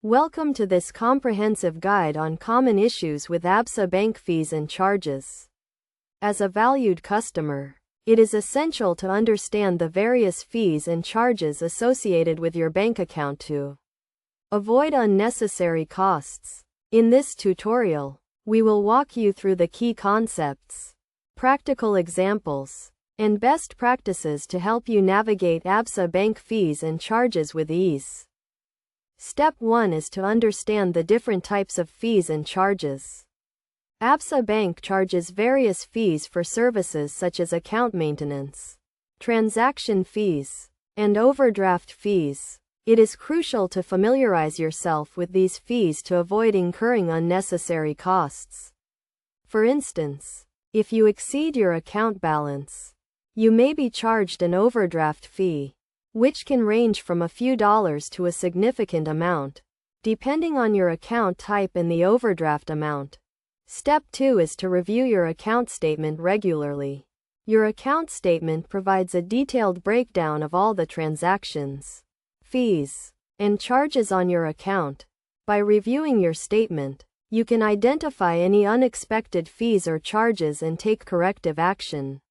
Welcome to this comprehensive guide on common issues with Absa Bank fees and charges. As a valued customer, it is essential to understand the various fees and charges associated with your bank account to avoid unnecessary costs. In this tutorial, we will walk you through the key concepts, practical examples, and best practices to help you navigate Absa Bank fees and charges with ease. Step 1 is to understand the different types of fees and charges. Absa Bank charges various fees for services such as account maintenance, transaction fees, and overdraft fees. It is crucial to familiarize yourself with these fees to avoid incurring unnecessary costs. For instance, if you exceed your account balance, you may be charged an overdraft fee, which can range from a few dollars to a significant amount, depending on your account type and the overdraft amount. Step 2 is to review your account statement regularly. Your account statement provides a detailed breakdown of all the transactions, fees, and charges on your account. By reviewing your statement, you can identify any unexpected fees or charges and take corrective action.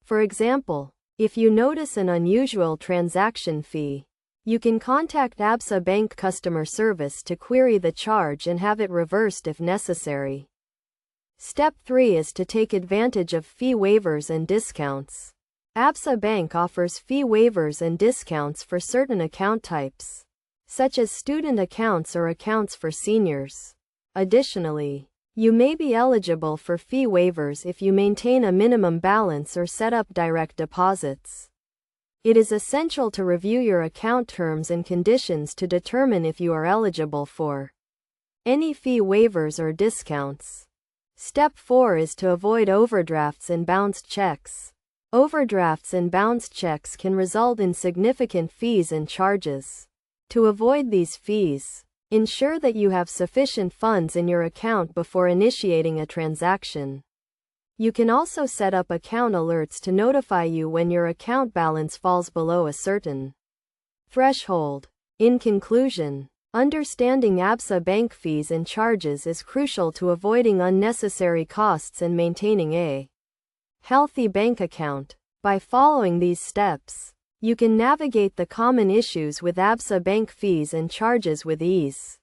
For example, if you notice an unusual transaction fee, you can contact Absa Bank customer service to query the charge and have it reversed if necessary. Step 3 is to take advantage of fee waivers and discounts. Absa Bank offers fee waivers and discounts for certain account types, such as student accounts or accounts for seniors. Additionally, you may be eligible for fee waivers if you maintain a minimum balance or set up direct deposits. It is essential to review your account terms and conditions to determine if you are eligible for any fee waivers or discounts. Step 4 is to avoid overdrafts and bounced checks. Overdrafts and bounced checks can result in significant fees and charges. To avoid these fees, ensure that you have sufficient funds in your account before initiating a transaction. You can also set up account alerts to notify you when your account balance falls below a certain threshold. In conclusion, understanding Absa Bank fees and charges is crucial to avoiding unnecessary costs and maintaining a healthy bank account. By following these steps, you can navigate the common issues with Absa Bank fees and charges with ease.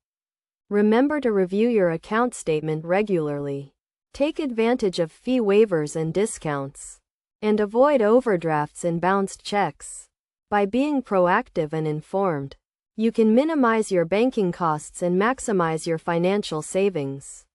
Remember to review your account statement regularly. Take advantage of fee waivers and discounts, and avoid overdrafts and bounced checks. By being proactive and informed, you can minimize your banking costs and maximize your financial savings.